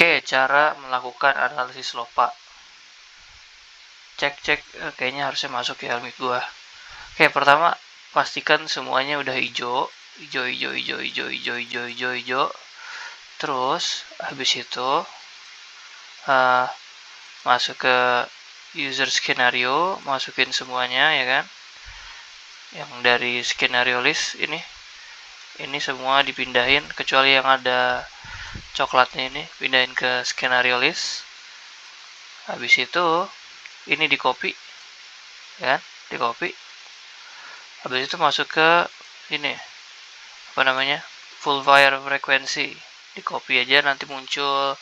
Oke, cara melakukan analisis LOPA. Cek kayaknya harusnya masuk ya mic gua. Oke, pertama pastikan semuanya udah hijau. Hijau. Terus habis itu masuk ke user skenario, masukin semuanya ya kan. Yang dari skenario list ini semua dipindahin kecuali yang ada coklatnya ini, pindahin ke skenario list. Habis itu ini di copy ya kan, di copy. Habis itu masuk ke ini full wire frekuensi, di copy aja, nanti muncul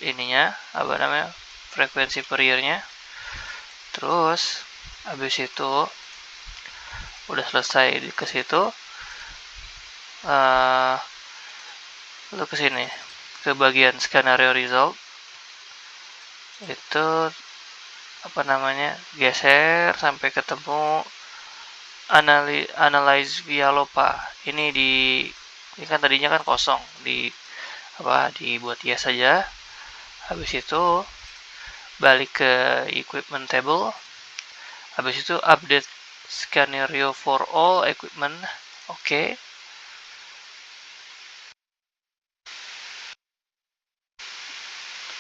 ininya frekuensi per year-nya. Terus habis itu udah selesai ke situ, lalu ke sini ke bagian skenario result, itu geser sampai ketemu analyze via LOPA. Ini kan tadinya kan kosong, dibuat yes saja. Habis itu balik ke equipment table. Habis itu update scenario for all equipment. Oke.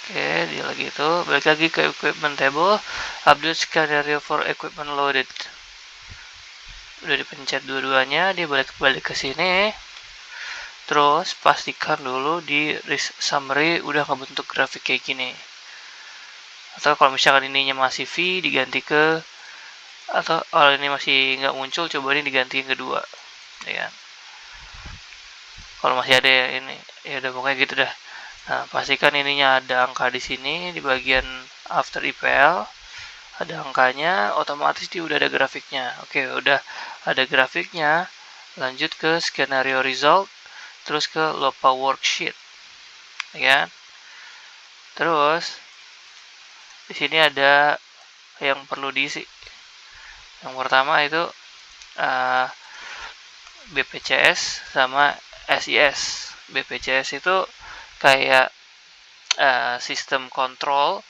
Oke, dia lagi itu balik lagi ke equipment table, update scenario for equipment loaded. Udah dipencet dua-duanya, dia balik ke sini. Terus pastikan dulu di risk summary udah ngebentuk grafik kayak gini. Atau kalau misalkan ininya masih V, diganti ke, atau kalau ini masih nggak muncul, coba ini diganti yang kedua, ya. Kalau masih ada ini, ya udah pokoknya gitu dah. Nah, pastikan ininya ada angka di sini di bagian after IPL, ada angkanya, otomatis dia udah ada grafiknya. Oke, udah ada grafiknya, lanjut ke skenario result, terus ke LOPA worksheet, ya. Terus di sini ada yang perlu diisi. Yang pertama itu BPCS sama SIS. BPCS itu kayak sistem kontrol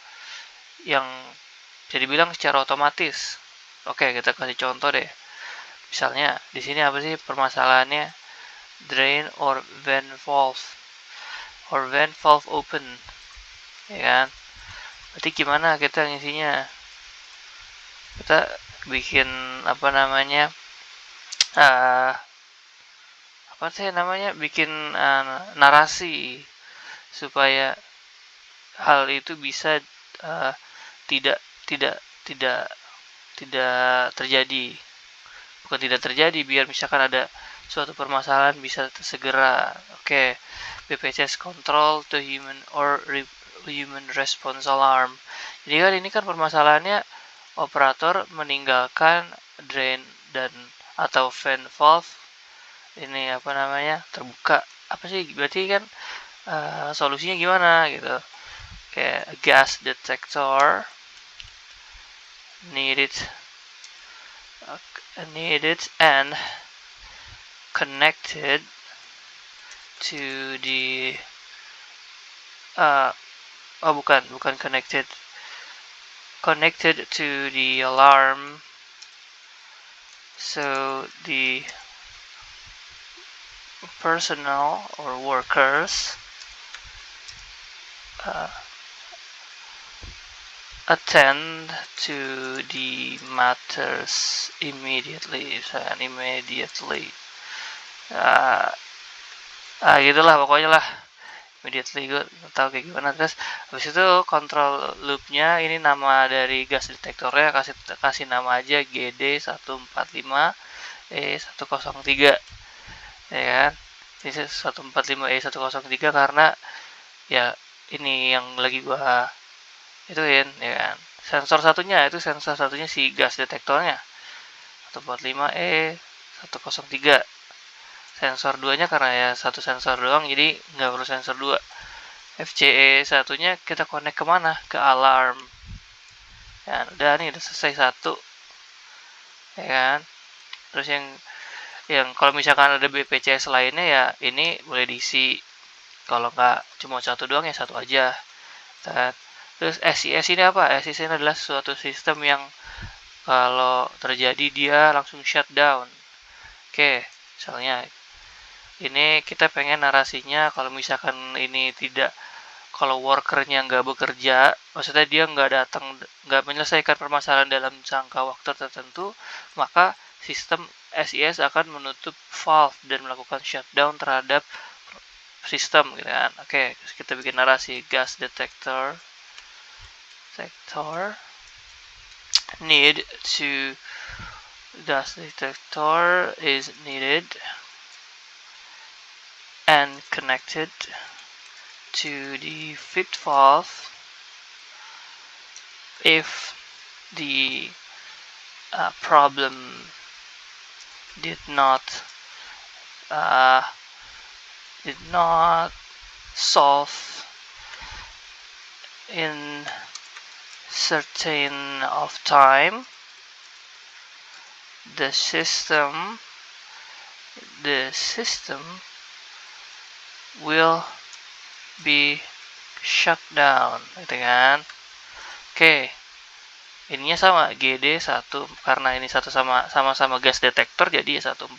yang bisa dibilang secara otomatis. Oke, kita kasih contoh deh. Misalnya di sini apa sih permasalahannya? Drain or vent valve open, ya kan? Berarti gimana kita ngisinya? Kita bikin bikin narasi supaya hal itu bisa tidak terjadi. Bukan tidak terjadi, biar misalkan ada suatu permasalahan bisa segera. Oke, BPCS control to human response alarm. Jadi kan ini kan permasalahannya operator meninggalkan drain dan atau vent valve ini terbuka. Apa sih berarti kan solusinya gimana gitu? Kayak gas detector needed and connected to the bukan connected to the alarm, so the personnel or workers attend to the matters immediately. Gitulah pokoknya lah, immediately. Gue tahu kayak gimana. Terus habis itu control loopnya, ini nama dari gas detektornya kasih nama aja GD145E103, ya kan? Ini 145E103 karena ya ini yang lagi gua ituin, ya kan? Sensor satunya si gas detektornya 145E103. Sensor 2-nya karena ya satu sensor doang, jadi nggak perlu sensor 2. FCE satunya kita connect kemana? Ke alarm. Ya, udah nih, udah selesai satu, ya kan? Terus yang kalau misalkan ada BPCS lainnya, ya ini boleh diisi. Kalau nggak cuma satu doang ya satu aja. Terus SIS ini apa? SIS ini adalah suatu sistem yang kalau terjadi dia langsung shutdown. Oke, misalnya ini kita pengen narasinya kalau misalkan ini tidak, kalau workernya nggak bekerja, maksudnya dia nggak datang, nggak menyelesaikan permasalahan dalam jangka waktu tertentu, maka sistem SIS akan menutup valve dan melakukan shutdown terhadap sistem gitu kan. Oke, kita bikin narasi gas detector need to gas detector is needed and connected to the feed valve if the problem did not solve in certain of time, the system will be shut down gitu kan. Oke, ininya sama GD 1 karena ini sama-sama gas detektor jadi 145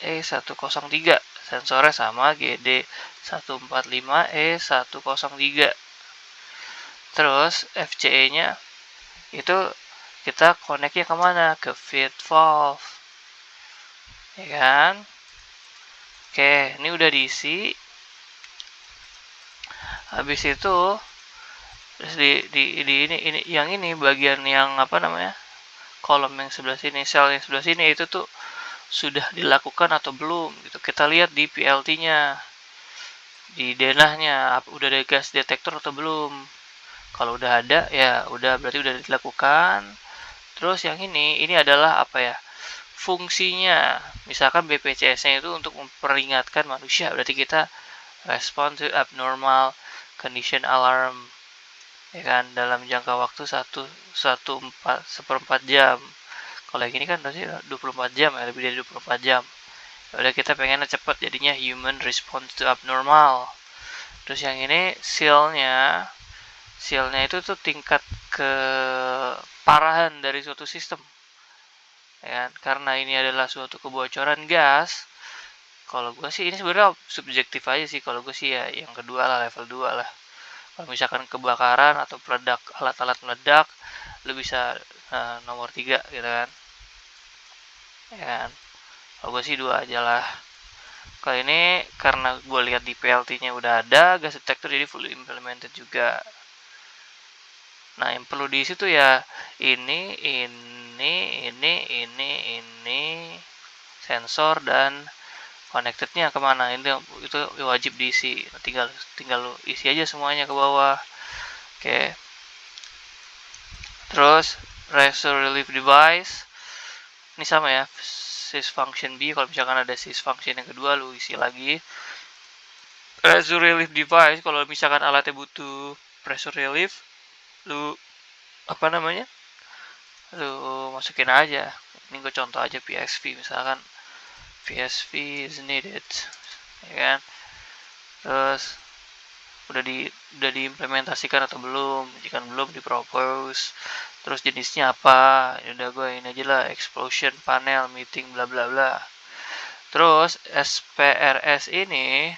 E103, sensornya sama GD 145 E103. Terus FCE nya itu kita connect-nya kemana? Ke feed valve ya kan. Oke, ini udah diisi. Habis itu terus di ini yang ini bagian yang apa namanya, kolom yang sebelah sini, sel yang sebelah sini itu tuh sudah dilakukan atau belum gitu. Kita lihat di PLT-nya, di denahnya udah ada gas detektor atau belum. Kalau udah ada ya udah, berarti udah dilakukan. Terus yang ini adalah apa ya, fungsinya. Misalkan BPCS-nya itu untuk memperingatkan manusia, berarti kita respond to abnormal condition alarm ya kan, dalam jangka waktu 1/4 jam. Kalau yang ini kan berarti 24 jam ya, lebih dari 24 jam. Ya udah, kita pengennya cepat, jadinya human response to abnormal. Terus yang ini seal-nya itu tuh tingkat keparahan dari suatu sistem ya kan? Karena ini adalah suatu kebocoran gas. Kalau gue sih ini sebenarnya subjektif aja sih, kalau gue sih ya yang kedua lah, level 2 lah. Kalau misalkan kebakaran atau peledak, alat-alat meledak, lu bisa nomor 3 gitu kan ya kan. Kalau gue sih 2 aja lah. Kalau ini karena gue lihat di PLT-nya udah ada gas detector, jadi fully implemented juga. Nah, yang perlu diisi tuh ya ini sensor dan connectednya kemana, itu wajib diisi. Tinggal lu isi aja semuanya ke bawah. Oke. Terus pressure relief device ini sama ya, sys function B. Kalau misalkan ada sys function yang kedua, lu isi lagi. Pressure relief device, kalau misalkan alatnya butuh pressure relief, lu apa namanya, lu masukin aja. Ini gue contoh aja PSV, misalkan PSV is needed ya kan. Terus udah diimplementasikan atau belum, jika belum dipropose. Terus jenisnya apa, ya udah gue ini aja lah, explosion panel meeting bla bla bla. Terus SPRS ini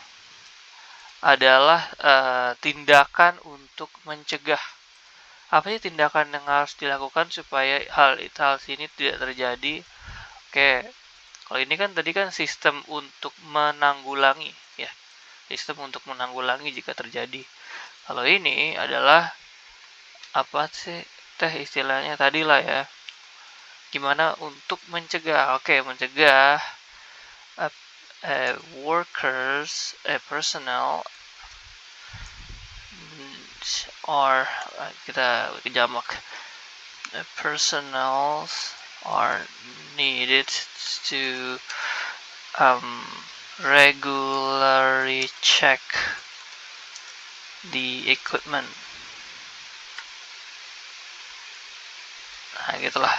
adalah tindakan untuk mencegah. Apa sih tindakan yang harus dilakukan supaya hal ini tidak terjadi? Oke, kalau ini kan tadi kan sistem untuk menanggulangi ya, sistem untuk menanggulangi jika terjadi. Kalau ini adalah apa sih istilahnya tadi lah ya, gimana untuk mencegah. Oke, mencegah workers, personnel, or kita jamak, personnel are needed to regularly check the equipment. Nah, gitulah.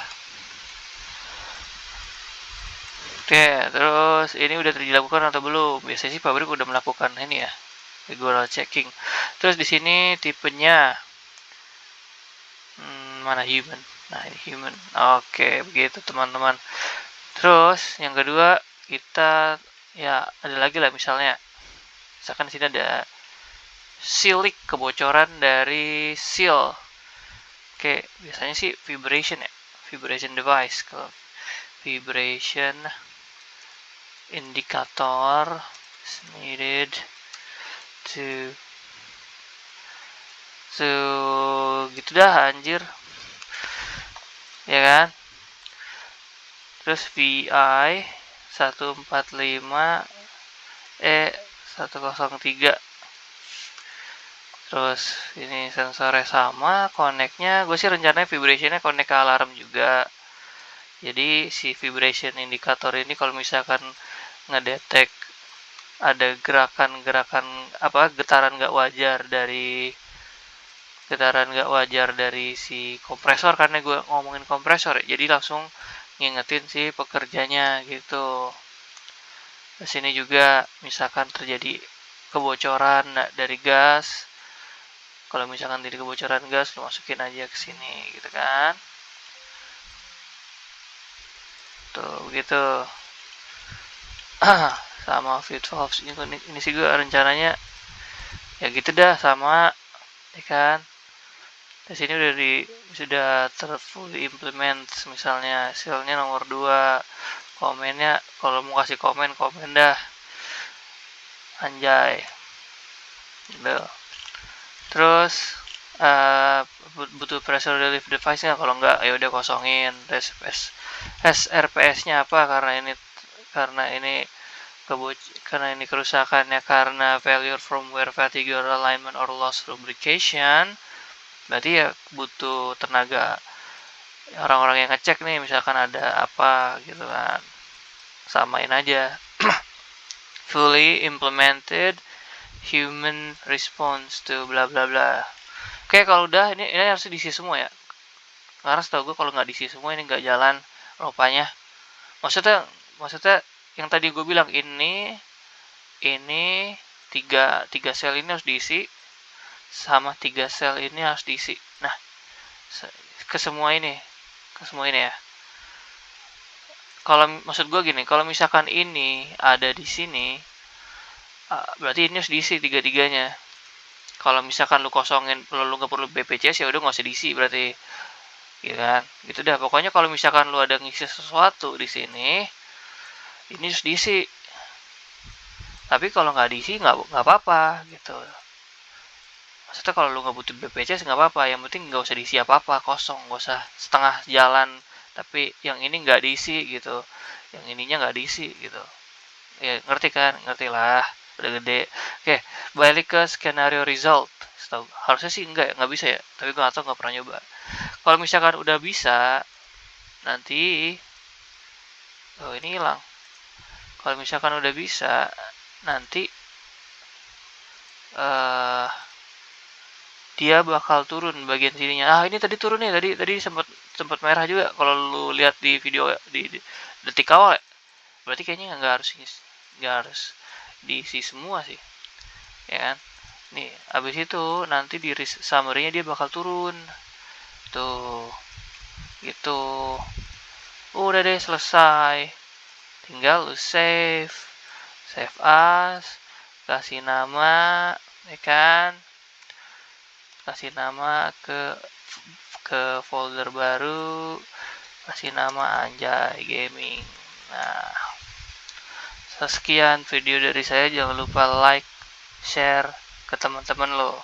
Oke, terus ini udah dilakukan atau belum? Biasanya sih pabrik udah melakukan ini ya, regular checking. Terus di sini tipenya mana human? Nah ini human. Oke, begitu teman-teman. Terus yang kedua kita ya ada lagi lah misalnya, misalkan di sini ada silik kebocoran dari seal. Oke, biasanya sih vibration ya, vibration device. Kalau vibration indicator is needed to gitu dah anjir ya kan. Terus VI 145 103. Terus ini sensornya sama, connectnya gue sih rencananya vibrationnya connect ke alarm juga. Jadi si vibration indicator ini kalau misalkan ngedetek ada gerakan-gerakan getaran nggak wajar dari si kompresor, karena gue ngomongin kompresor ya, jadi langsung ngingetin si pekerjanya gitu. Di sini juga misalkan terjadi kebocoran dari gas, kalau misalkan dari kebocoran gas lo masukin aja ke sini gitu kan. Tuh begitu. Sama fit valves ini sih gue rencananya ya gitu dah sama ya kan. Di sini sudah fully implement, misalnya hasilnya nomor 2, komennya kalau mau kasih komen dah anjay gitu. Terus butuh pressure relief device nya, kalau enggak ya udah kosongin. SRPS nya apa, karena ini kerusakannya karena failure firmware, fatigue or alignment or loss lubrication, berarti ya butuh tenaga orang-orang yang ngecek nih, misalkan ada apa gitu kan, samain aja. Fully implemented human response to bla bla bla. Oke, kalau udah ini harus diisi semua ya, karena setahu gue kalau nggak diisi semua ini nggak jalan rupanya. Maksudnya yang tadi gue bilang ini tiga sel ini harus diisi, sama 3 sel ini harus diisi. Nah, ke semua ini ya. Kalau maksud gue gini, kalau misalkan ini ada di sini, berarti ini harus diisi tiga-tiganya. Kalau misalkan lu kosongin, lu nggak perlu BPJS ya udah nggak usah diisi berarti, gitu kan. Gitu dah. Pokoknya kalau misalkan lu ada ngisi sesuatu di sini, ini harus diisi. Tapi kalau nggak diisi nggak apa-apa gitu. Maksudnya kalau lu nggak butuh BPJS nggak apa-apa, yang penting nggak usah diisi apa-apa, kosong, nggak usah setengah jalan. Tapi yang ini nggak diisi gitu, yang ininya nggak diisi gitu. Ya ngerti kan? Ngerti lah, udah gede. Oke, balik ke skenario result. Harusnya sih nggak bisa ya, tapi gue nggak pernah nyoba. Kalau misalkan udah bisa, nanti ini hilang. Kalau misalkan udah bisa, nanti dia bakal turun bagian sininya. Ini tadi turun nih, tadi sempat merah juga kalau lu lihat di video di detik awal ya. Berarti kayaknya nggak harus diisi semua sih, ya kan. Nih abis itu nanti di summary-nya dia bakal turun tuh gitu. Udah deh, selesai, tinggal lu save as, kasih nama ya kan, kasih nama ke folder baru, kasih nama Anjay Gaming. Nah, sekian video dari saya, jangan lupa like, share ke teman-teman lo.